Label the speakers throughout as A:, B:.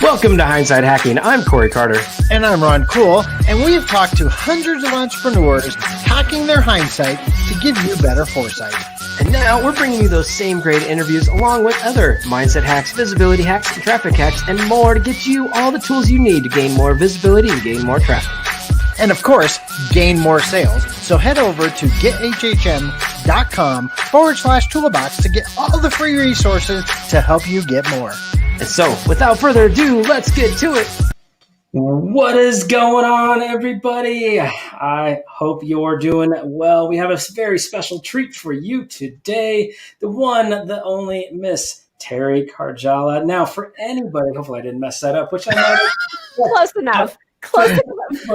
A: Welcome to Hindsight Hacking. I'm Corey Carter.
B: And I'm Ron Cool, and we've talked to hundreds of entrepreneurs hacking their hindsight to give you better foresight.
A: And now we're bringing you those same great interviews along with other mindset hacks, visibility hacks, traffic hacks, and more to get you all the tools you need to gain more visibility and gain more traffic.
B: And of course, gain more sales. So head over to gethhm.com/toolbox to get all the free resources to help you get more.
A: And so, without further ado, let's get to it. What is going on, everybody? I hope you're doing well. We have a very special treat for you today. The one, the only Miss Teri K. Now, for anybody, hopefully I didn't mess that up, which I might have.
C: Close enough. Close enough.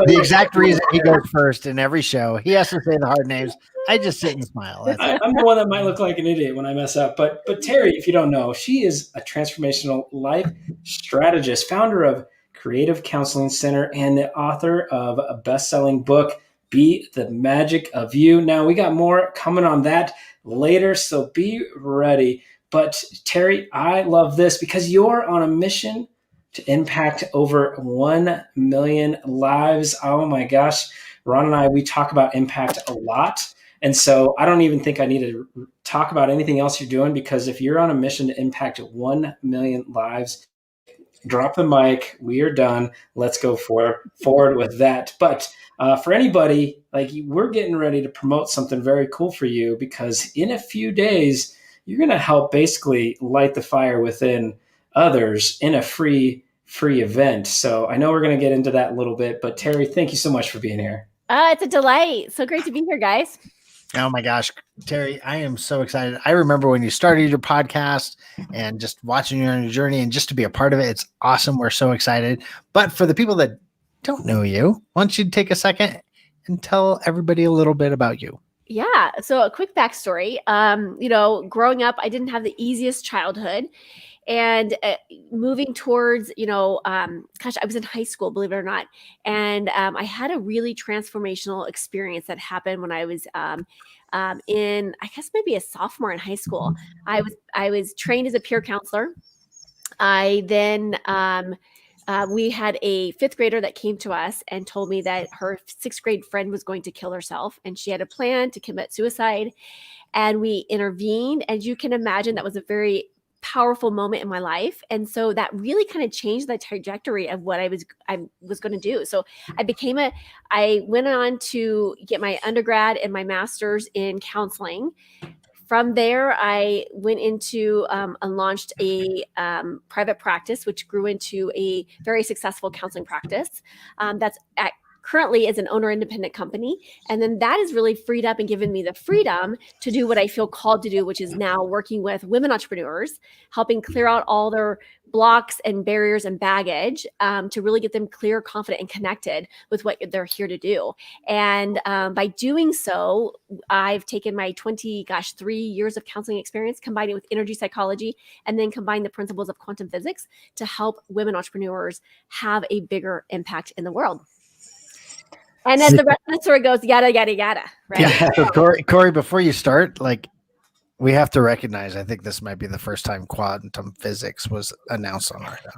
B: The exact reason he goes first in every show. He has to say the hard names. I just sit and smile.
A: I'm the one that might look like an idiot when I mess up. But Teri, if you don't know, she is a transformational life strategist, founder of Creative Counseling Center, and the author of a best-selling book, Be the Magic of You. Now, we got more coming on that later, so be ready. But Teri, I love this because you're on a mission to impact over 1 million lives. Oh my gosh. Ron and I, we talk about impact a lot. And so I don't even think I need to talk about anything else you're doing, because if you're on a mission to impact 1 million lives, drop the mic. We are done. Let's go forward with that. But for anybody, like, we're getting ready to promote something very cool for you, because in a few days, you're going to help basically light the fire within others in a free event. So I know we're going to get into that a little bit, but Teri, thank you so much for being here.
C: It's a delight. So great to be here, guys.
B: Oh my gosh, Teri, I am so excited. I remember when you started your podcast and just watching you on your journey, and just to be a part of it. It's awesome. We're so excited. But for the people that don't know you, why don't you take a second and tell everybody a little bit about you?
C: Yeah. So a quick backstory. Growing up, I didn't have the easiest childhood. And moving towards, I was in high school, believe it or not. And I had a really transformational experience that happened when I was in, I guess, maybe a sophomore in high school. I was trained as a peer counselor. I then, we had a fifth grader that came to us and told me that her sixth grade friend was going to kill herself, and she had a plan to commit suicide. And we intervened. And you can imagine that was a very powerful moment in my life. And so that really kind of changed the trajectory of what I was going to do. So I went on to get my undergrad and my master's in counseling. From there, I went into and launched a private practice, which grew into a very successful counseling practice. Currently is an owner independent company. And then that has really freed up and given me the freedom to do what I feel called to do, which is now working with women entrepreneurs, helping clear out all their blocks and barriers and baggage to really get them clear, confident, and connected with what they're here to do. And by doing so, I've taken my 3 years of counseling experience, combined it with energy psychology, and then combined the principles of quantum physics to help women entrepreneurs have a bigger impact in the world. And then the rest of the story goes yada, yada, yada. Right?
B: Yeah. So Corey, before you start, we have to recognize, I think this might be the first time quantum physics was announced on our show.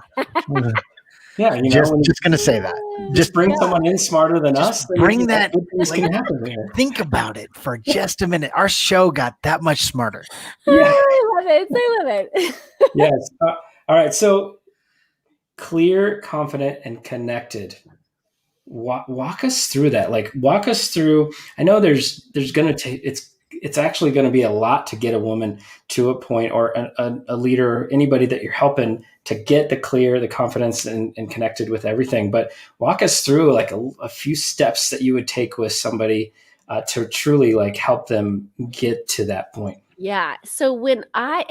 A: Yeah.
B: Just going to say that.
A: Just bring someone in smarter than us.
B: Bring that.
A: Can happen there.
B: Think about it for just a minute. Our show got that much smarter.
C: Yeah. I love it.
A: Yes. All right. So clear, confident, and connected. Walk us through that. Walk us through. I know there's going to take, it's actually going to be a lot to get a woman to a point, or a leader, anybody that you're helping to get the clear, the confidence, and connected with everything. But walk us through a few steps that you would take with somebody to truly help them get to that point.
C: Yeah. So when I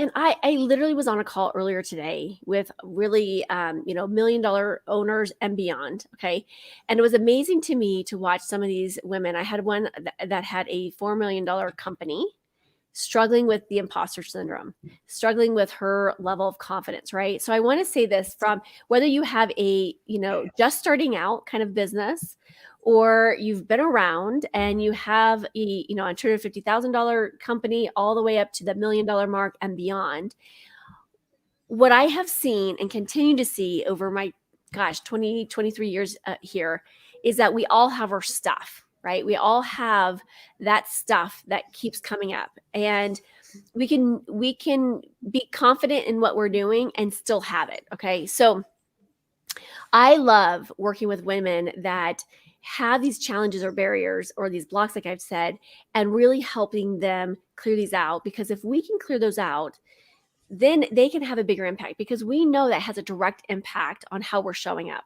C: literally was on a call earlier today with really, $1 million owners and beyond. Okay. And it was amazing to me to watch some of these women. I had one that had a $4 million company, struggling with the imposter syndrome, struggling with her level of confidence. Right. So I want to say this, from whether you have a, just starting out kind of business, or you've been around and you have a $250,000 company, all the way up to the $1 million mark and beyond. what I have seen and continue to see over my 23 years here is that we all have our stuff, right? We all have that stuff that keeps coming up, and we can be confident in what we're doing and still have it. Okay. So I love working with women that have these challenges or barriers or these blocks, like I've said, and really helping them clear these out. Because if we can clear those out, then they can have a bigger impact, because we know that has a direct impact on how we're showing up.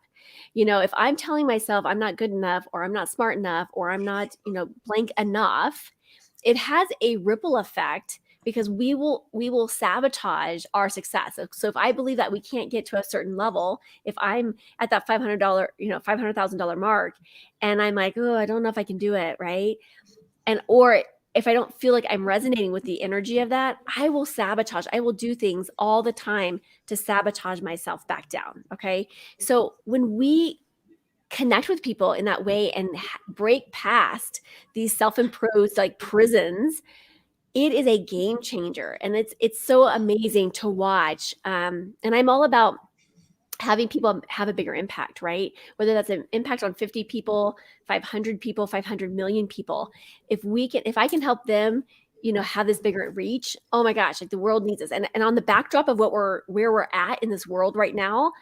C: If I'm telling myself I'm not good enough, or I'm not smart enough, or I'm not, blank enough, it has a ripple effect, because we will sabotage our success. So if I believe that we can't get to a certain level, if I'm at that $500, $500,000 mark, and I'm like, oh, I don't know if I can do it, right? Or if I don't feel like I'm resonating with the energy of that, I will sabotage. I will do things all the time to sabotage myself back down. Okay. So when we connect with people in that way and break past these self-imposed like prisons, it is a game changer. And it's so amazing to watch. And I'm all about having people have a bigger impact, right? Whether that's an impact on 50 people, 500 people, 500 million people. If I can help them, have this bigger reach, oh my gosh, like the world needs us. And on the backdrop of where we're at in this world right now,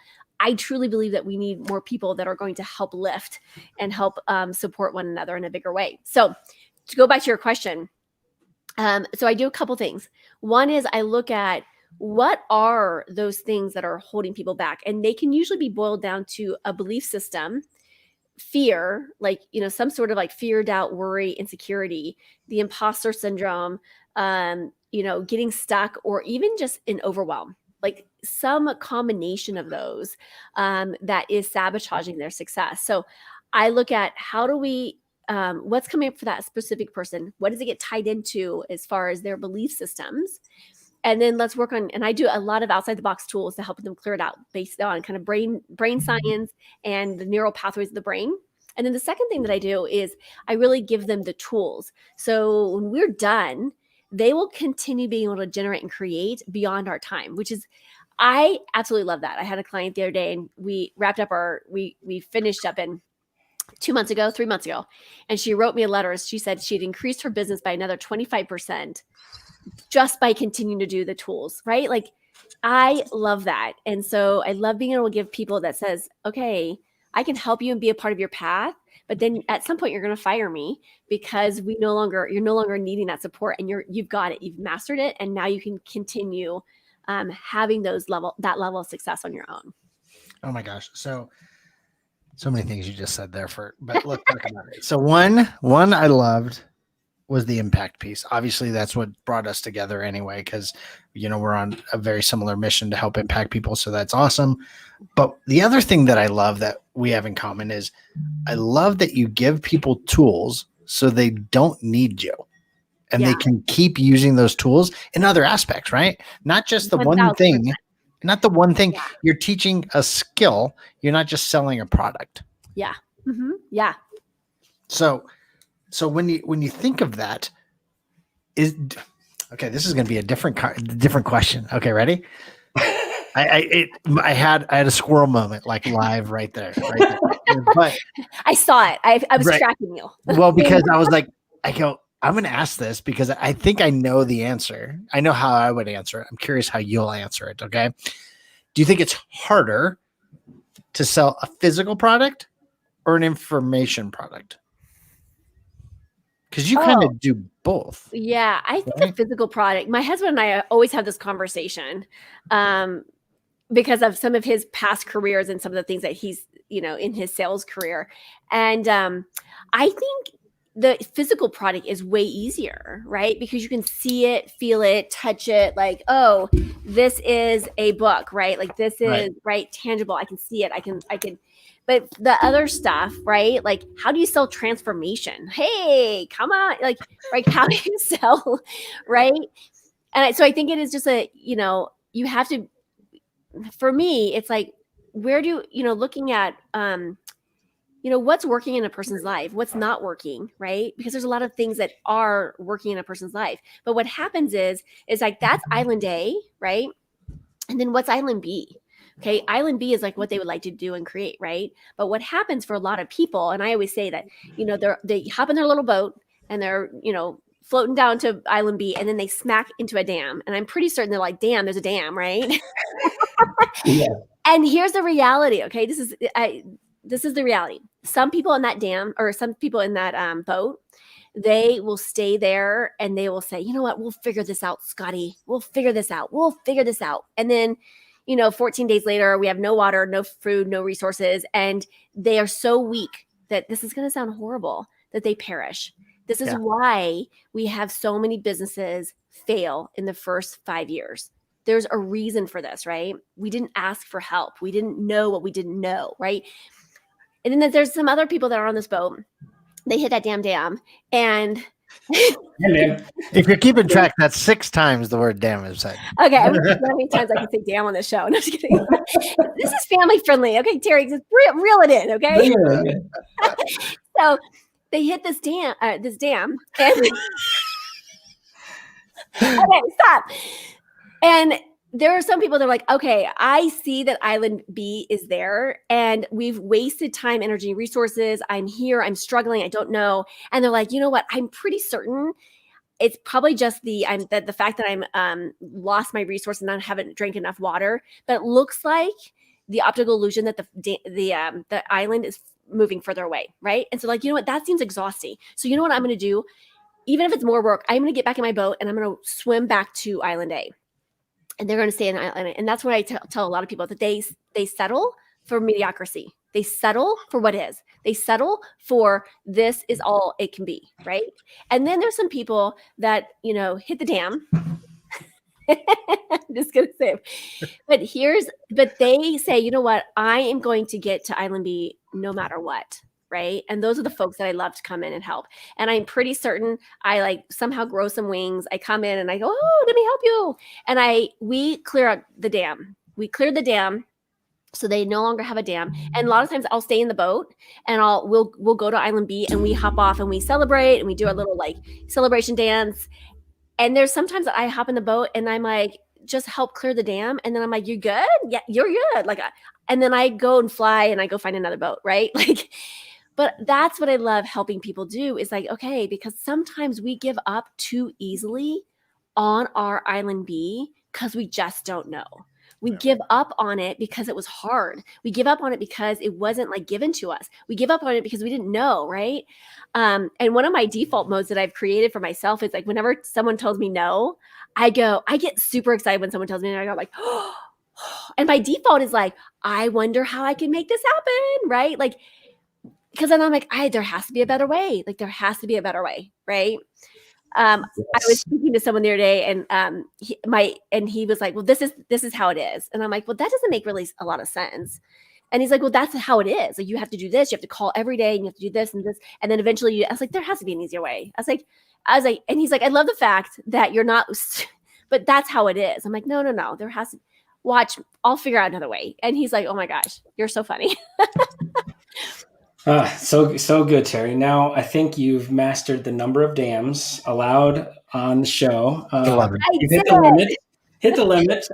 C: I truly believe that we need more people that are going to help lift and help support one another in a bigger way. So to go back to your question, so I do a couple things. One is I look at what are those things that are holding people back, and they can usually be boiled down to a belief system, fear, like some sort of like fear, doubt, worry, insecurity, the imposter syndrome, getting stuck, or even just an overwhelm, like some combination of those that is sabotaging their success. So I look at how do we what's coming up for that specific person, what does it get tied into as far as their belief systems, and then let's work on, and I do a lot of outside the box tools to help them clear it out based on kind of brain science and the neural pathways of the brain. And then the second thing that I do is I really give them the tools. So when we're done, they will continue being able to generate and create beyond our time, which is, I absolutely love that. I had a client the other day, and we wrapped up we finished up in 3 months ago. And she wrote me a letter. She said she'd increased her business by another 25% just by continuing to do the tools, right? Like, I love that. And so I love being able to give people that says, okay, I can help you and be a part of your path, but then at some point you're going to fire me because you're no longer needing that support, and you've got it, you've mastered it. And now you can continue having that level of success on your own.
B: Oh my gosh. So many things you just said there but let's talk about it. So one I loved was the impact piece. Obviously that's what brought us together anyway, because we're on a very similar mission to help impact people. So that's awesome. But the other thing that I love that we have in common is I love that you give people tools so they don't need you. And they can keep using those tools in other aspects, right? Not just the 1,000%. One thing. Not the one thing. Yeah. You're teaching a skill. You're not just selling a product.
C: Yeah. Mm-hmm. Yeah.
B: So when you think of that, this is going to be a different question. Okay, ready? I had a squirrel moment, like live right there. But
C: I saw it. I was tracking you.
B: Well, because I was like, I'm going to ask this because I think I know the answer. I know how I would answer it. I'm curious how you'll answer it. Okay. Do you think it's harder to sell a physical product or an information product? Because you kind of do both.
C: Yeah. I think the physical product, my husband and I always have this conversation because of some of his past careers and some of the things that he's, in his sales career. And I think the physical product is way easier, right? Because you can see it, feel it, touch it, like, oh, this is a book, right? Like this is right tangible. I can see it. I can, but the other stuff, right? Like, how do you sell transformation? Hey, come on. Like how do you sell, right? And so I think it is just you have to, for me, it's like, where do, looking at, what's working in a person's life, what's not working, right? Because there's a lot of things that are working in a person's life. But what happens is like, that's Island A, right? And then what's Island B? Okay, Island B is like what they would like to do and create, right? But what happens for a lot of people, and I always say that, they hop in their little boat and they're, floating down to Island B, and then they smack into a dam. And I'm pretty certain they're like, damn, there's a dam, right?
A: Yeah.
C: And here's the reality, okay? This is the reality. Some people in that dam, or some people in that boat, they will stay there and they will say, you know what, we'll figure this out, Scotty. We'll figure this out. We'll figure this out. And then, 14 days later, we have no water, no food, no resources. And they are so weak that, this is going to sound horrible, that they perish. This is why we have so many businesses fail in the first 5 years. There's a reason for this, right? We didn't ask for help. We didn't know what we didn't know, right? And then there's some other people that are on this boat. They hit that damn dam. And
B: if you're keeping track, that's 6 times the word damn is said.
C: Okay, I mean, how many times I can say damn on this show? No, I'm just kidding. This is family friendly. Okay, Teri, just reel it in, okay? So they hit this dam, and okay, stop. And there are some people that are like, okay, I see that Island B is there and we've wasted time, energy, resources. I'm here. I'm struggling. I don't know. And they're like, you know what? I'm pretty certain it's probably just the fact that I'm lost my resource and I haven't drank enough water. But it looks like the optical illusion that the island is moving further away, right? And so, like, you know what? That seems exhausting. So you know what I'm going to do? Even if it's more work, I'm going to get back in my boat and I'm going to swim back to Island A. And they're going to stay in Island A. And that's what I tell a lot of people, that they settle for mediocrity. They settle for what is. They settle for this is all it can be, right? And then there's some people that, hit the dam. I'm just going to say it. But they say, you know what? I am going to get to Island B no matter what, right? And those are the folks that I love to come in and help. And I'm pretty certain I somehow grow some wings. I come in and I go, oh, let me help you. And we clear out the dam. We cleared the dam. So they no longer have a dam. And a lot of times I'll stay in the boat and we'll go to Island B and we hop off and we celebrate and we do our little celebration dance. And there's sometimes that I hop in the boat and I'm like, just help clear the dam. And then I'm like, you good? Yeah, you're good. And then I go and fly and I go find another boat, right? But that's what I love helping people do is okay, because sometimes we give up too easily on our Island B because we just don't know. We give up on it because it was hard. We give up on it because it wasn't given to us. We give up on it because we didn't know, right? And one of my default modes that I've created for myself is whenever someone tells me no, I get super excited when someone tells me no. I go oh, and my default is I wonder how I can make this happen, right? Because then I'm there has to be a better way. There has to be a better way, right? Yes. I was speaking to someone the other day, and he was like, "Well, this is how it is," and I'm like, "Well, that doesn't make really a lot of sense." And he's like, "Well, that's how it is. You have to do this. You have to call every day, and you have to do this and this, and then eventually." I was like, "There has to be an easier way." I was like, and he's like, "I love the fact that you're not, but that's how it is." I'm like, "No. There has to. Watch. I'll figure out another way." And he's like, "Oh my gosh, you're so funny."
A: So good, Teri. Now I think you've mastered the number of dams allowed on the show. You've hit the limit.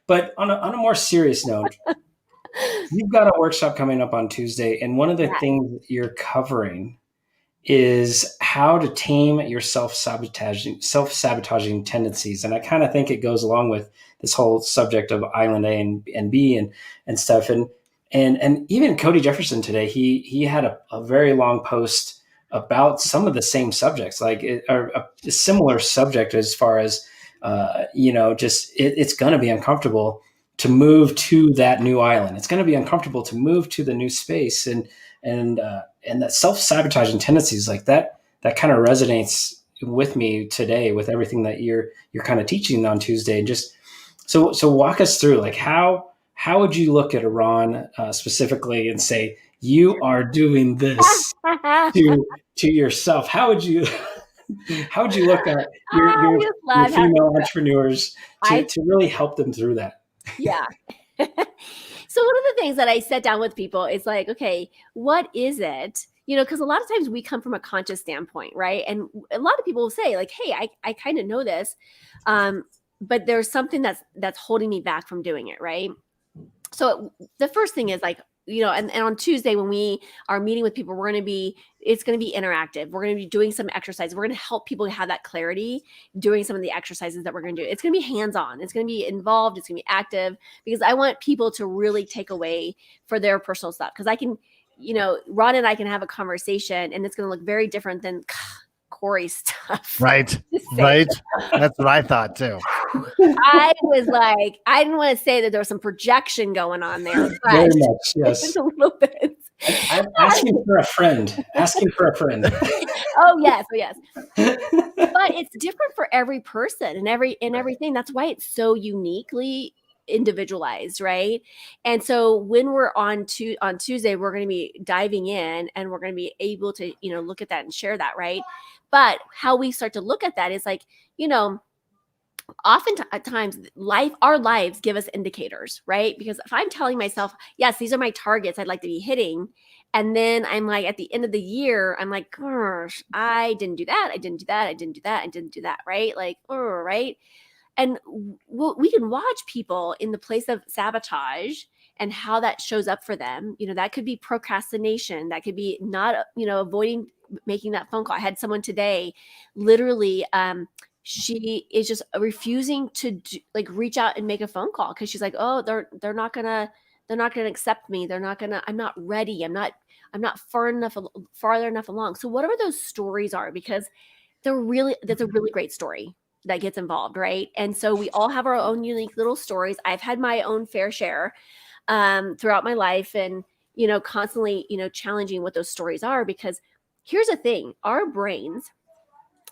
A: But on a more serious note, you've got a workshop coming up on Tuesday, and one of the things you're covering is how to tame your self-sabotaging tendencies. And I kind of think it goes along with this whole subject of Island A and B and stuff. And even Cody Jefferson today, he had a very long post about some of the same subjects, a similar subject as far as, it's going to be uncomfortable to move to that new island. It's going to be uncomfortable to move to the new space. And that self-sabotaging tendencies that kind of resonates with me today with everything that you're kind of teaching on Tuesday. And just so walk us through how would you look at Iran specifically and say, you are doing this to yourself? How would you look at your female entrepreneurs to really help them through that?
C: Yeah. So one of the things that I set down with people is okay, what is it? Because a lot of times we come from a conscious standpoint, right? And a lot of people will say hey, I kind of know this. but there's something that's holding me back from doing it, right? So the first thing is like, and on Tuesday when we are meeting with people, it's going to be interactive. We're going to be doing some exercises. We're going to help people have that clarity doing some of the exercises that we're going to do. It's going to be hands-on. It's going to be involved. It's going to be active, because I want people to really take away for their personal stuff. Because I can, Ron and I can have a conversation and it's going to look very different than Corey stuff.
B: Right. Right. That's what I thought too.
C: I was like, I didn't want to say that there was some projection going on there. But
A: very much, yes.
C: a little bit.
A: I'm asking for a friend.
C: Oh yes, but it's different for every person and everything. That's why it's so uniquely individualized, right? And so when we're on Tuesday, we're going to be diving in and we're going to be able to look at that and share that, right? But how we start to look at that is like, oftentimes our lives give us indicators, right? Because if I'm telling myself, yes, these are my targets I'd like to be hitting, and then I'm like, at the end of the year, I'm like, gosh, I didn't do that, right? Like, right? And we can watch people in the place of sabotage and how that shows up for them. That could be procrastination. That could be not, avoiding making that phone call. I had someone today, literally, she is just refusing to reach out and make a phone call because she's like, oh, they're not gonna accept me. I'm not ready. I'm not farther enough along. So whatever those stories are, because that's a really great story that gets involved, right? And so we all have our own unique little stories. I've had my own fair share throughout my life, and constantly challenging what those stories are, because here's the thing: our brains,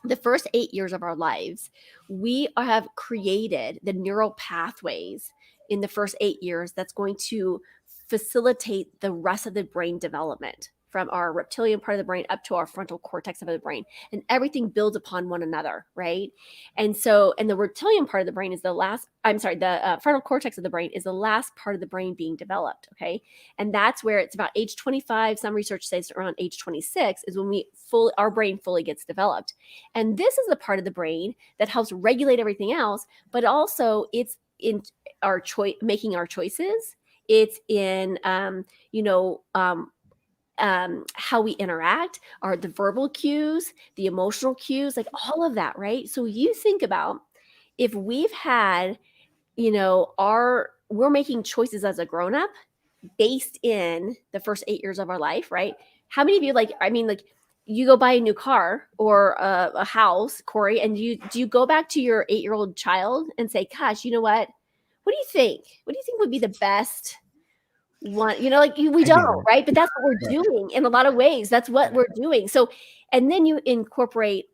C: the first 8 years of our lives, we have created the neural pathways in the first 8 years that's going to facilitate the rest of the brain development, from our reptilian part of the brain up to our frontal cortex of the brain, and everything builds upon one another, right? And the reptilian part of the brain is the frontal cortex of the brain is the last part of the brain being developed, okay? And that's where it's about age 25. Some research says around age 26 is when our brain fully gets developed. And this is the part of the brain that helps regulate everything else, but also it's in our making our choices. It's in, how we interact, are the verbal cues, the emotional cues, like all of that, right? So you think about, if we've had, we're making choices as a grown-up based in the first 8 years of our life, right? How many of you, you go buy a new car or a house, Corey, and do you go back to your 8-year-old child and say, gosh, you know what do you think? What do you think would be the best one? We don't, right? But that's what we're doing in a lot of ways. That's what we're doing. So, and then you incorporate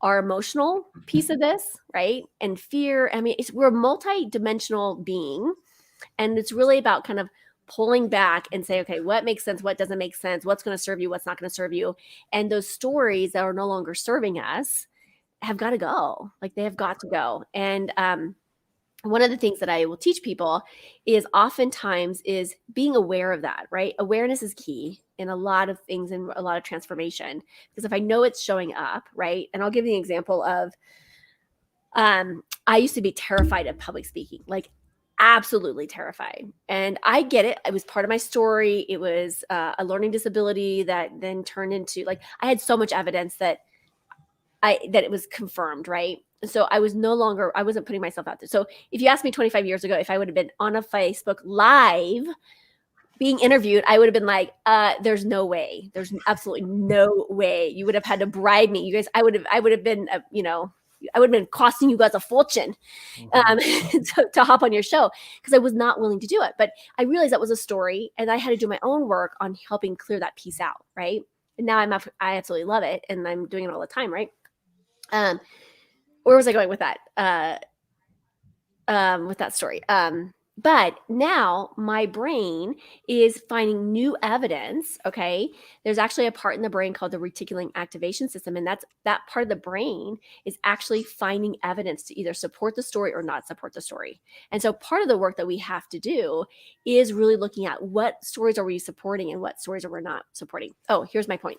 C: our emotional piece of this, right? And fear. I mean, we're a multi-dimensional being, and it's really about kind of pulling back and say, okay, what makes sense? What doesn't make sense? What's going to serve you? What's not going to serve you? And those stories that are no longer serving us have got to go. Like, they have got to go. And, one of the things that I will teach people is oftentimes is being aware of that, right? Awareness is key in a lot of things, in a lot of transformation, because if I know it's showing up, right? And I'll give you an example of, I used to be terrified of public speaking, like absolutely terrified. And I get it. It was part of my story. It was a learning disability that then turned into, like, I had so much evidence that it was confirmed, right? So I wasn't putting myself out there. So if you asked me 25 years ago if I would have been on a Facebook Live being interviewed, I would have been like, there's no way. There's absolutely no way. You would have had to bribe me. You guys, I would have been, I would have been costing you guys a fortune to hop on your show, because I was not willing to do it. But I realized that was a story, and I had to do my own work on helping clear that piece out, right? And now I absolutely love it, and I'm doing it all the time, right? Where was I going with that? With that story. But now my brain is finding new evidence. Okay. There's actually a part in the brain called the reticular activation system. And that part of the brain is actually finding evidence to either support the story or not support the story. And so part of the work that we have to do is really looking at what stories are we supporting and what stories are we not supporting. Oh, here's my point.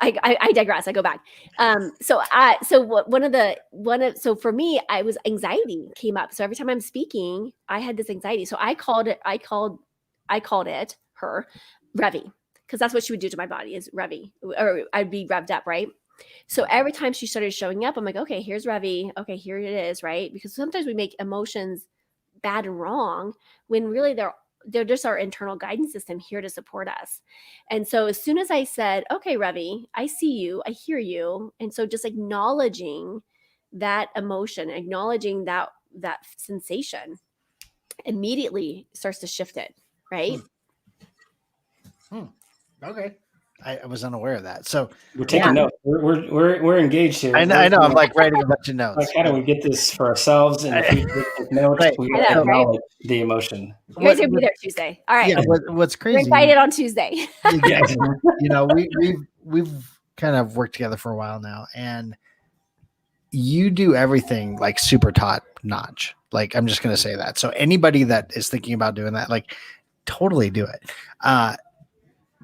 C: I digress. I go back. So for me, I was anxiety came up. So every time I'm speaking, I had this anxiety. So I called it her Revy, because that's what she would do to my body is Revy, or I'd be revved up, right? So every time she started showing up, I'm like, okay, here's Revy. Okay, here it is, right? Because sometimes we make emotions bad and wrong when really they're just our internal guidance system here to support us. And so as soon as I said, okay, Revy, I see you, I hear you. And so just acknowledging that emotion, acknowledging that sensation immediately starts to shift it, right?
B: Okay. I was unaware of that. So
A: We're taking notes. We're engaged here.
B: I know. I'm like writing a bunch of notes.
A: Like, how do we get this for ourselves in the future? Take notes.
B: Right.
A: We
C: I know,
A: acknowledge the emotion.
C: You guys are gonna be there Tuesday. All right.
B: Yeah. What's
C: We're
B: crazy?
C: invited on Tuesday.
B: We've kind of worked together for a while now, and you do everything like super top notch. Like, I'm just gonna say that. So anybody that is thinking about doing that, like, totally do it.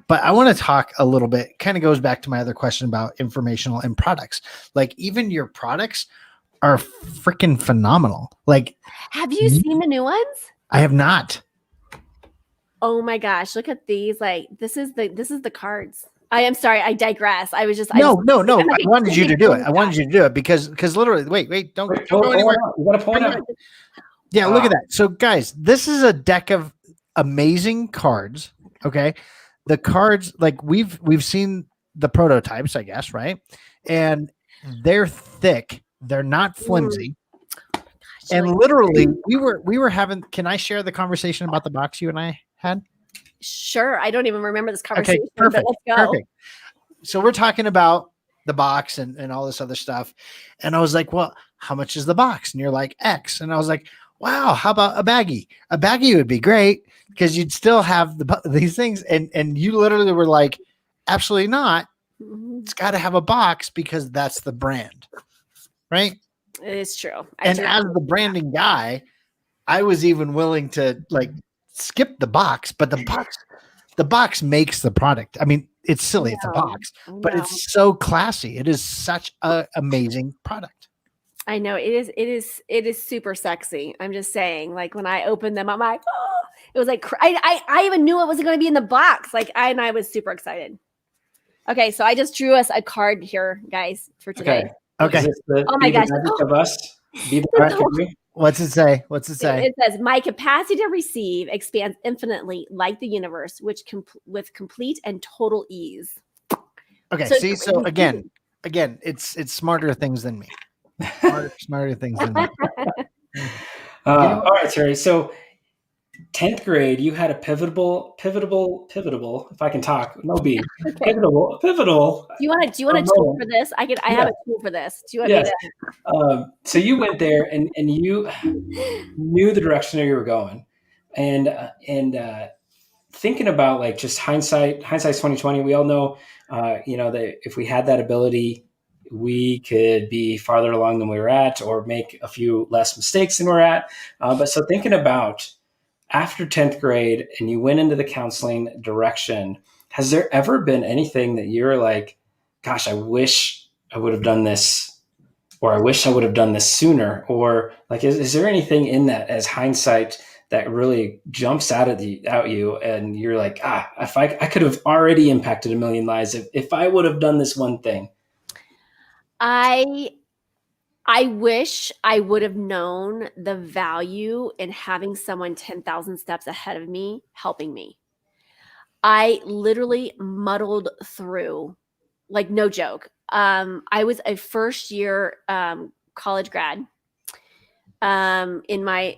B: But I want to talk a little bit, kind of goes back to my other question about informational and products. Like, even your products are freaking phenomenal. Like,
C: Have you seen the new ones?
B: I have not.
C: Oh my gosh, look at these. Like, this is the cards. I am sorry, I digress. I was just
B: No.
C: I'm like
B: I
C: a
B: wanted you to do it. I
C: guy.
B: wanted you to do it because literally, wait, don't go anywhere.
A: You got to point out.
B: Yeah, look at that. So, guys, this is a deck of amazing cards. Okay, the cards, like, we've seen the prototypes, I guess, right? And they're thick. They're not flimsy. And literally, we were having. Can I share the conversation about the box you and I had?
C: Sure. I don't even remember this conversation.
B: Okay, perfect.
C: But let's go.
B: Perfect. So we're talking about the box and all this other stuff. And I was like, well, how much is the box? And you're like, X. And I was like, wow, how about a baggie? A baggie would be great because you'd still have these things. And you literally were like, absolutely not. It's got to have a box because that's the brand. Right?
C: It is true.
B: And as the branding guy, I was even willing to like skip the box, but the box makes the product. I mean, it's silly, it's a box, but it's so classy. It is such an amazing product.
C: I know it is super sexy. I'm just saying, like, when I opened them, I'm like, oh, it was like I even knew it wasn't going to be in the box. Like, I was super excited. Okay, so I just drew us a card here, guys, for today.
B: Okay.
C: Oh my gosh!
A: Of us. Be the magic of you.
B: What's it say? What's it say?
C: It says, "My capacity to receive expands infinitely, like the universe, with complete and total ease."
B: Okay. So again, it's smarter things than me. Smarter things than me.
A: All right, Terry. So 10th grade, you had a pivotal, if I can talk, no B.
C: Okay.
A: Pivotal.
C: Do you want a tool for this? I have a tool for this. Do you want me to?
A: So you went there and you knew the direction that you were going. And thinking about, like, just hindsight's 2020, we all know, that if we had that ability, we could be farther along than we were at, or make a few less mistakes than we're at. But so thinking about after 10th grade and you went into the counseling direction, has there ever been anything that you're like, gosh, I wish I would have done this, or I wish I would have done this sooner? Or like, is there anything in that as hindsight that really jumps out at you and you're like, if I could have already impacted a million lives if I would have done this one thing?
C: I wish I would have known the value in having someone 10,000 steps ahead of me helping me. I literally muddled through, like, no joke. I was a first year college grad in my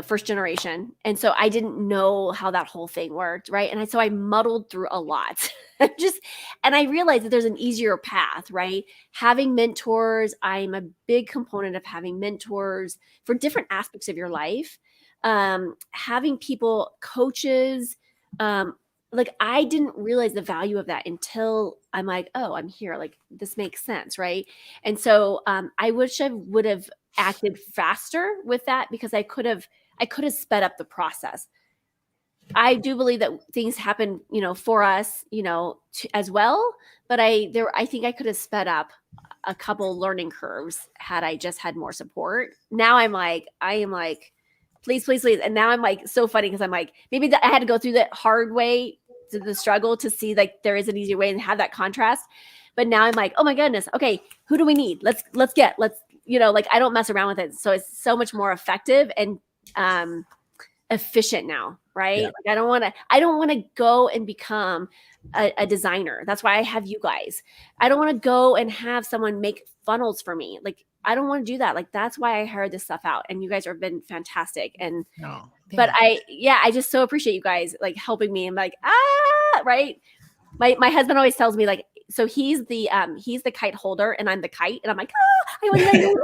C: first generation, and so I didn't know how that whole thing worked, right? And so I muddled through a lot. And I realized that there's an easier path, right? Having mentors, I'm a big component of having mentors for different aspects of your life. Having people, coaches, like, I didn't realize the value of that until I'm like, oh, I'm here. Like, this makes sense, right? And so I wish I would have acted faster with that, because I could have sped up the process. I do believe that things happen, for us, as well. But I think I could have sped up a couple learning curves had I just had more support. Now I am like, please, please, please. And now I'm like, so funny because I'm like, maybe I had to go through the hard way to the struggle to see like there is an easier way and have that contrast. But now I'm like, oh my goodness, okay, who do we need? Let's like I don't mess around with it. So it's so much more effective and efficient now, right?
A: Yeah.
C: Like I don't want to go and become a designer. That's why I have you guys. I don't want to go and have someone make funnels for me. Like I don't want to do that. Like that's why I hired this stuff out. And you guys have been fantastic. And but I just so appreciate you guys like helping me. I'm like, right. My husband always tells me like, so he's the kite holder and I'm the kite. And I'm like, I want to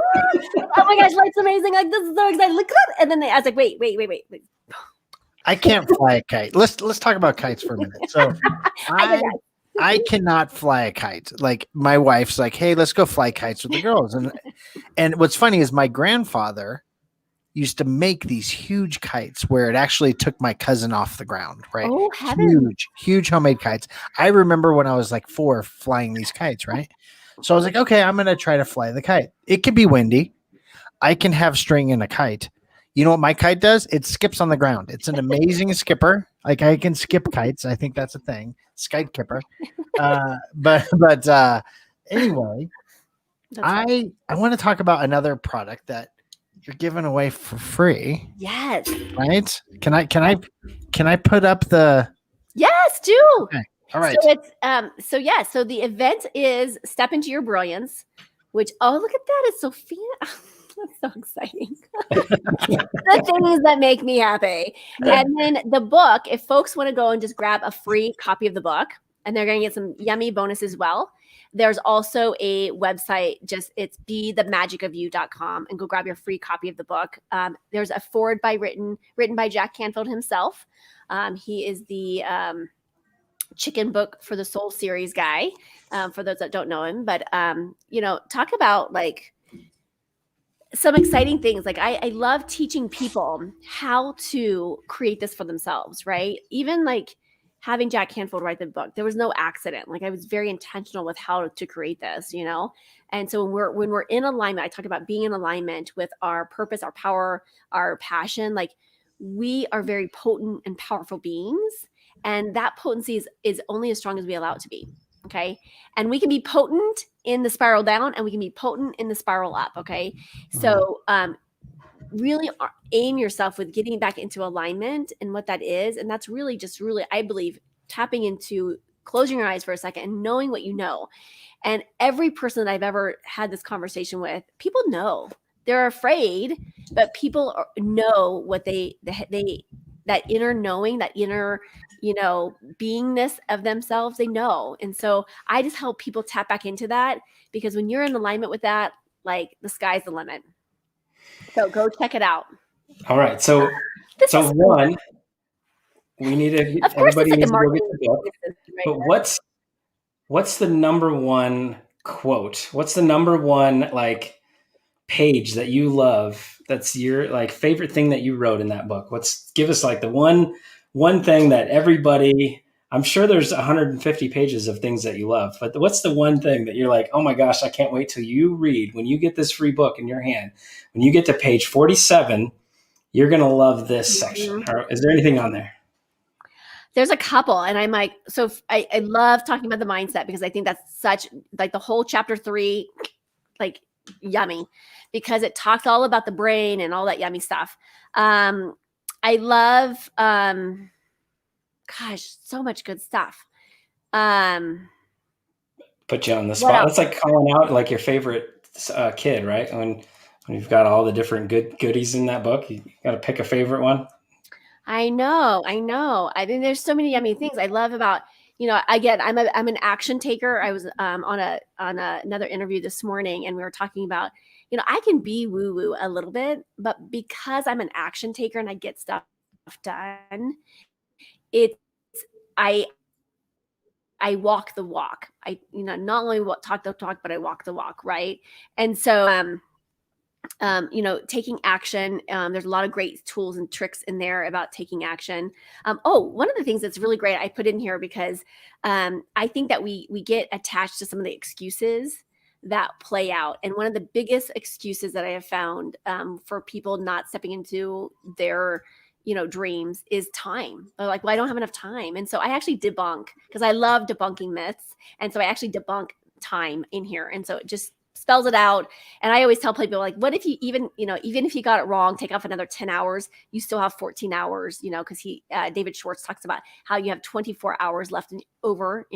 C: oh my gosh, life's amazing. Like this is so exciting. Look at that. And then I was like, wait.
B: I can't fly a kite. Let's talk about kites for a minute. So I cannot fly a kite. Like my wife's like, hey, let's go fly kites with the girls. And what's funny is my grandfather used to make these huge kites where it actually took my cousin off the ground, right?
C: Oh, heaven.
B: Huge homemade kites. I remember when I was like 4 flying these kites, right? So I was like, okay, I'm going to try to fly the kite. It can be windy. I can have string in a kite. You know what my kite does? It skips on the ground. It's an amazing skipper. Like I can skip kites. I think that's a thing. Skite kipper. But anyway, I want to talk about another product that you're giving away for free.
C: Yes.
B: Right? Can I put up the?
C: Yes, do.
B: Okay. All right.
C: So it's so the event is Step Into Your Brilliance, which look at that. It's so that's so exciting. The things that make me happy. And then the book, if folks want to go and just grab a free copy of the book, and they're going to get some yummy bonus as well. There's also a website, it's bethemagicofyou.com, and go grab your free copy of the book. There's a foreword written by Jack Canfield himself. He is the Chicken Book for the Soul series guy, for those that don't know him. But, talk about like some exciting things. Like I love teaching people how to create this for themselves, right? Even like having Jack Canfield write the book, there was no accident. Like I was very intentional with how to create this, And so when we're in alignment, I talk about being in alignment with our purpose, our power, our passion. Like we are very potent and powerful beings, and that potency is only as strong as we allow it to be. Okay. And we can be potent in the spiral down, and we can be potent in the spiral up. Okay. So, really aim yourself with getting back into alignment and what that is. And that's really I believe, tapping into closing your eyes for a second and knowing what you know. And every person that I've ever had this conversation with, people know. They're afraid, but people know what they that inner knowing, that inner, beingness of themselves, they know. And so I just help people tap back into that, because when you're in alignment with that, like the sky's the limit. So go check it out.
A: All right. So one, we need to,
C: of course,
A: everybody
C: it's like
A: needs to go get the book.
C: right
A: But what's the number one quote? What's the number one like page that you love? That's your like favorite thing that you wrote in that book. Give us like the one thing that everybody. I'm sure there's 150 pages of things that you love, but what's the one thing that you're like, oh my gosh, I can't wait till you read when you get this free book in your hand. When you get to page 47, you're going to love this section. Is there anything on there?
C: There's a couple, and I'm like, so I love talking about the mindset, because I think that's such like the whole chapter 3, like yummy, because it talks all about the brain and all that yummy stuff. I love, gosh, so much good stuff.
A: Put you on the spot. That's like calling out like your favorite kid, right? When you've got all the different goodies in that book, you got to pick a favorite one.
C: I know. I think there's so many yummy things I love about, again, I'm an action taker. I was on another interview this morning, and we were talking about, I can be woo woo a little bit, but because I'm an action taker and I get stuff done, I walk the walk. I not only talk the talk, but I walk the walk, right? And so taking action. There's a lot of great tools and tricks in there about taking action. One of the things that's really great I put in here because I think that we get attached to some of the excuses that play out. And one of the biggest excuses that I have found for people not stepping into their dreams is time. They're like, well, I don't have enough time. And so I actually debunk, because I love debunking myths. And so I actually debunk time in here. And so it just spells it out. And I always tell people, like, what if you even if you got it wrong, take off another 10 hours, you still have 14 hours, because David Schwartz talks about how you have 24 hours left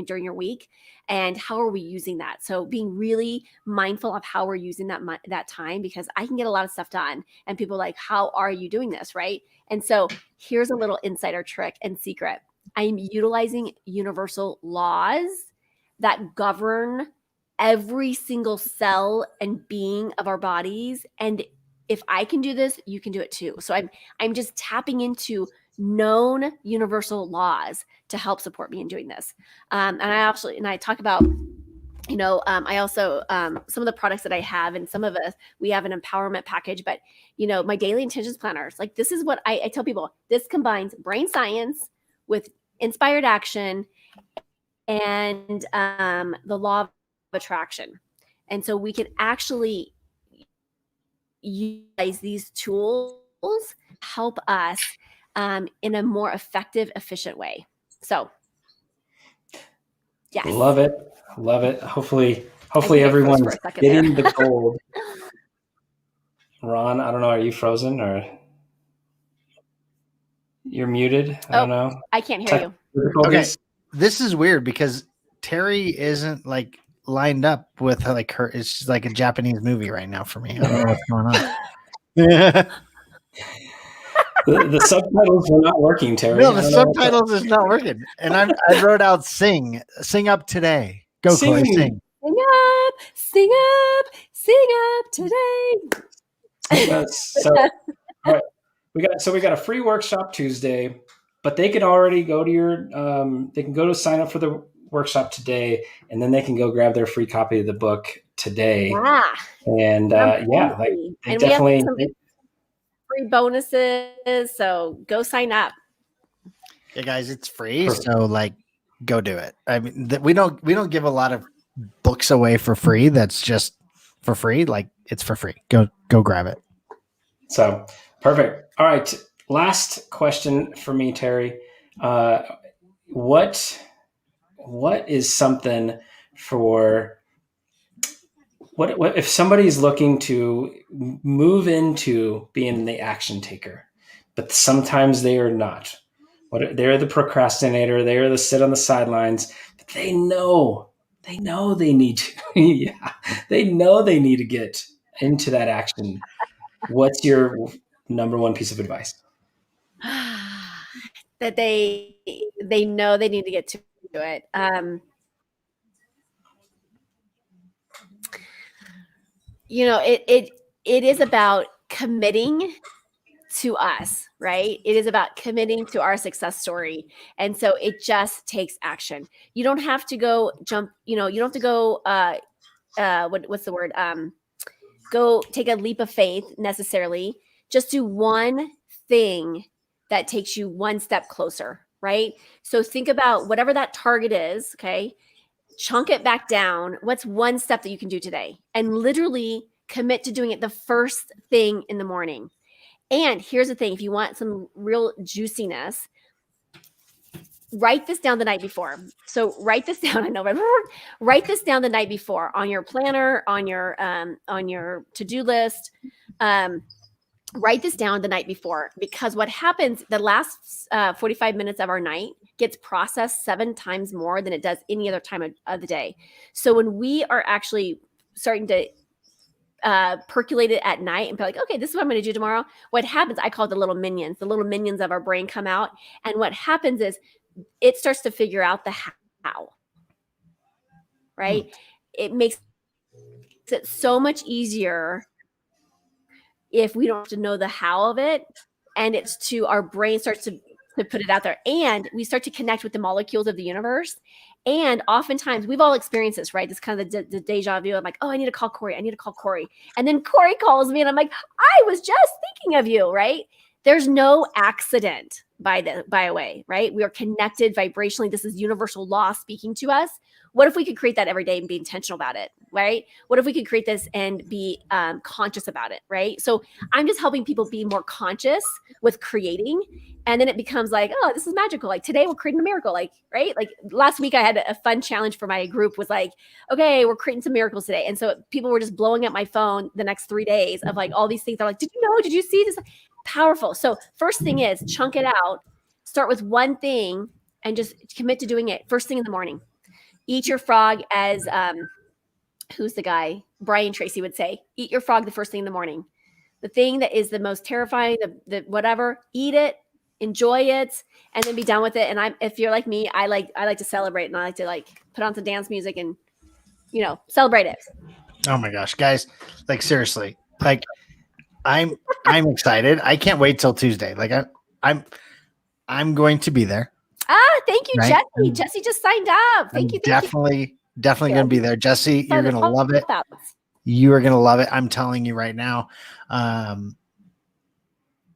C: during your week. And how are we using that? So being really mindful of how we're using that time, because I can get a lot of stuff done and people are like, how are you doing this? Right. And so here's a little insider trick and secret. I'm utilizing universal laws that govern every single cell and being of our bodies. And if I can do this, you can do it too. So I'm just tapping into known universal laws to help support me in doing this. And I talk about, I also, some of the products that I have, and some of us, we have an empowerment package, but my daily intentions planners, like, this is what I tell people. This combines brain science with inspired action and the law of attraction. And so we can actually utilize these tools to help us in a more effective, efficient way. So, yes.
A: Love it. Hopefully everyone's getting the gold. Ron, I don't know. Are you frozen or you're muted? I don't know.
C: I can't hear you.
B: Okay. This is weird because Teri isn't like lined up with like her. It's like a Japanese movie right now for me. I don't know what's going on.
A: The subtitles are not working, Teri.
B: No, the subtitles is not working. And I wrote out sing up today. Go, Chloe, sing.
C: Sing up today.
A: So, all right. We got a free workshop Tuesday, but they could already go to they can go to sign up for the workshop today, and then they can go grab their free copy of the book today.
C: Yeah.
A: And they
C: and
A: definitely
C: we have some free bonuses, so go sign up.
B: Yeah, guys, it's free. Perfect. So like, go do it. I mean, we don't give a lot of books away for free. That's just for free. Like, it's for free. Go grab it.
A: So perfect. All right. Last question for me, Teri. What is something for what if somebody's looking to move into being the action taker, but sometimes they are not? They're the procrastinator. They are the sit on the sidelines, but they know they need to. Yeah, they know they need to get into that action. What's your number one piece of advice?
C: That they know they need to get to it. It is about committing to us, right? It is about committing to our success story. And so it just takes action. You don't have to go jump, you don't have to go, what's the word? Go take a leap of faith necessarily. Just do one thing that takes you one step closer, right? So think about whatever that target is, okay? Chunk it back down. What's one step that you can do today? And literally commit to doing it the first thing in the morning. And here's the thing, if you want some real juiciness, write this down the night before. So write this down. I know, but write this down the night before on your planner, on your to-do list. Write this down the night before, because what happens, the last 45 minutes of our night gets processed 7 times more than it does any other time of the day. So when we are actually starting to percolate it at night and be like, okay, this is what I'm going to do tomorrow. What happens, I call it the little minions. The little minions of our brain come out. And what happens is it starts to figure out the how, right? It makes it so much easier if we don't have to know the how of it. And it's to our brain starts to put it out there. And we start to connect with the molecules of the universe. And oftentimes we've all experienced this, right? This kind of the deja vu. I'm like, oh, I need to call Corey. I need to call Corey. And then Corey calls me and I'm like, I was just thinking of you, right? There's no accident by a way, right? We are connected vibrationally. This is universal law speaking to us. What if we could create that every day and be intentional about it, right? What if we could create this and be conscious about it, right? So I'm just helping people be more conscious with creating. And then it becomes like, oh, this is magical. Like today we're creating a miracle. Like, right? Like last week I had a fun challenge for my group was like, okay, we're creating some miracles today. And so people were just blowing up my phone the next 3 days of like all these things. They're like, did you know? Did you see this? Powerful. So first thing is chunk it out, start with one thing and just commit to doing it first thing in the morning. Eat your frog as who's the guy? Brian Tracy would say, eat your frog the first thing in the morning. The thing that is the most terrifying, the whatever, eat it, enjoy it, and then be done with it. And if you're like me, I like to celebrate and I like to like put on some dance music and celebrate it.
B: Oh my gosh, guys, like seriously, like I'm excited. I can't wait till Tuesday. Like I'm going to be there.
C: Thank you,
B: right?
C: Jesse. Jesse just signed up. Thank you.
B: Definitely going to be there. Jesse, you're going to love it. You are going to love it. I'm telling you right now.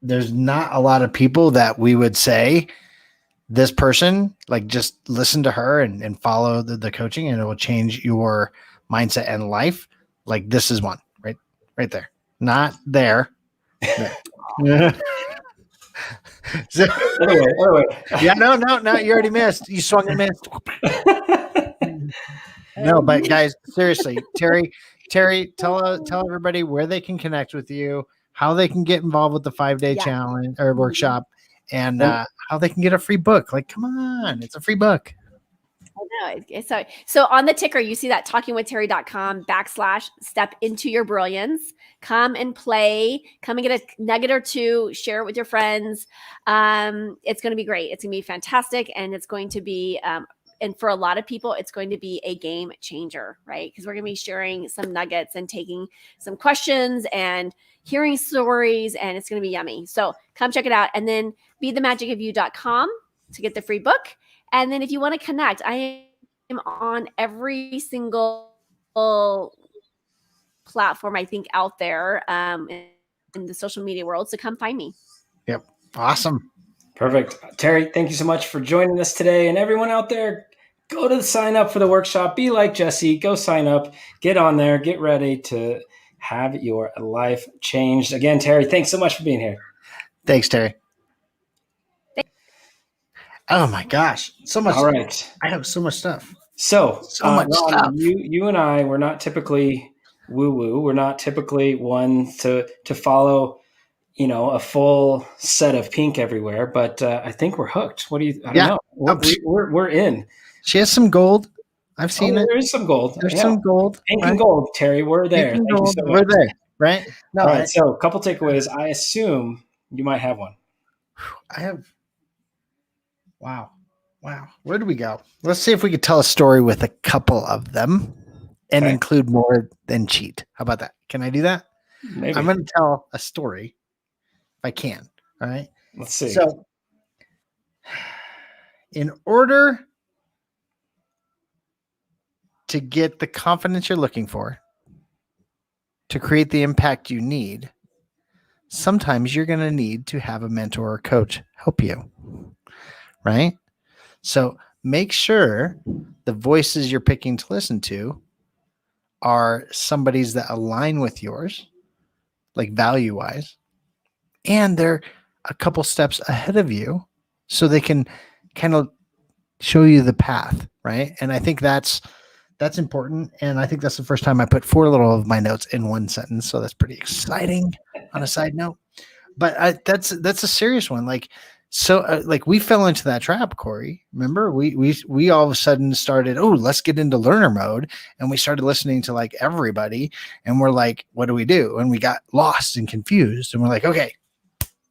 B: There's not a lot of people that we would say this person, like just listen to her and follow the coaching and it will change your mindset and life. Like this is one right there. Not there. So,
A: anyway.
B: Yeah, no, you already missed. You swung and missed. No, but guys, seriously, Teri, tell everybody where they can connect with you, how they can get involved with the 5-day challenge or workshop, and how they can get a free book. Like, come on, it's a free book.
C: I know. So on the ticker, you see that talkingwithteri.com/step into your brilliance. Come and play. Come and get a nugget or two. Share it with your friends. It's going to be great. It's going to be fantastic. And it's going to be, and for a lot of people, it's going to be a game changer, right? Because we're going to be sharing some nuggets and taking some questions and hearing stories, and it's going to be yummy. So come check it out. And then bethemagicofyou.com to get the free book. And then if you want to connect, I am on every single platform, I think, out there in the social media world. So come find me.
B: Yep. Awesome.
A: Perfect. Teri, thank you so much for joining us today. And everyone out there, go to sign up for the workshop. Be like Jesse. Go sign up. Get on there. Get ready to have your life changed. Again, Teri, thanks so much for being here.
B: Thanks, Teri. Oh my gosh, so much!
A: All right,
B: I have so much stuff.
A: So
B: much stuff.
A: You and I, we're not typically woo-woo. We're not typically one to follow, a full set of pink everywhere. But I think we're hooked. What do you? I don't know. We're in.
B: She has some gold. I've seen it.
A: There is some gold.
B: There's some gold.
A: Pink and gold, Teri. We're there.
B: Thank you so much. We're there, right? No.
A: All right. So, a couple takeaways. I assume you might have one.
B: I have. Wow. Where do we go? Let's see if we could tell a story with a couple of them and include more than cheat. How about that? Can I do that?
A: Maybe.
B: I'm going to tell a story if I can. All right.
A: Let's see.
B: So, in order to get the confidence you're looking for, to create the impact you need, sometimes you're going to need to have a mentor or coach help you. Right? So make sure the voices you're picking to listen to are somebody's that align with yours, like value-wise, and they're a couple steps ahead of you so they can kind of show you the path, right? And I think that's important. And I think that's the first time I put 4 little of my notes in one sentence. So that's pretty exciting on a side note. But that's a serious one. Like, so like we fell into that trap, Corey. Remember, we all of a sudden started, let's get into learner mode. And we started listening to like everybody. And we're like, what do we do? And we got lost and confused. And we're like, okay,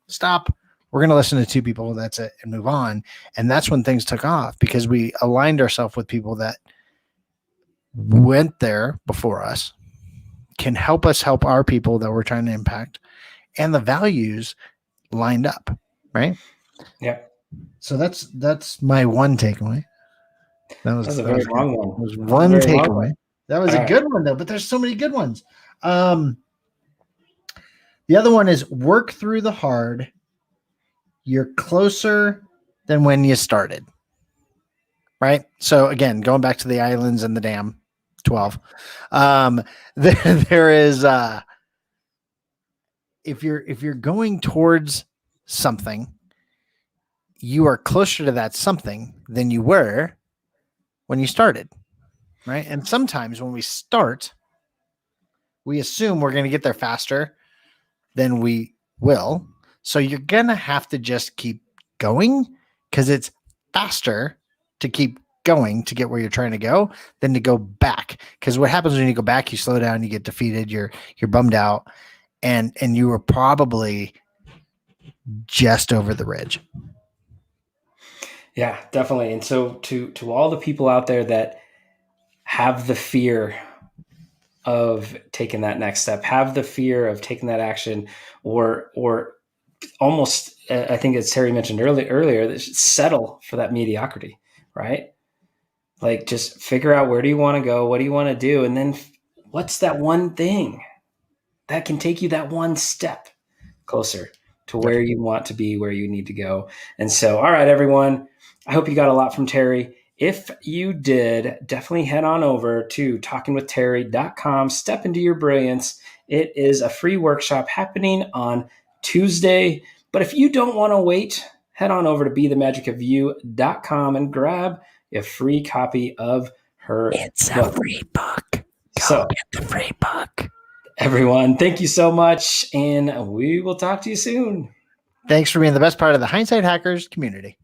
B: stop. We're going to listen to 2 people. That's it. And move on. And that's when things took off because we aligned ourselves with people that went there before us, can help us help our people that we're trying to impact. And the values lined up, right?
A: Yeah.
B: So that's my one takeaway. That
A: was a very long one.
B: It was one
A: Very long
B: takeaway.
A: one.
B: That was
A: All
B: a
A: right.
B: good one though, but there's so many good ones. The other one is work through the hard. You're closer than when you started. Right. So again, going back to the islands and the dam, 12. There is if you're going towards something, you are closer to that something than you were when you started. Right. And sometimes when we start, we assume we're going to get there faster than we will. So you're going to have to just keep going because it's faster to keep going to get where you're trying to go than to go back. Because what happens when you go back, you slow down, you get defeated, you're bummed out, and you were probably just over the ridge.
A: Yeah, definitely. And so to all the people out there that have the fear of taking that next step, have the fear of taking that action, or almost, I think as Teri mentioned earlier, settle for that mediocrity, right? Like just figure out, where do you want to go? What do you want to do? And then what's that one thing that can take you that one step closer to where you want to be, where you need to go. And so, all right, everyone, I hope you got a lot from Teri. If you did, definitely head on over to talkingwithteri.com. Step into your brilliance. It is a free workshop happening on Tuesday. But if you don't want to wait, head on over to BeTheMagicOfYou.com and grab a free copy of her book.
B: A free book.
A: So
B: get the free book.
A: Everyone, thank you so much, and we will talk to you soon.
B: Thanks for being the best part of the Hindsight Hackers community.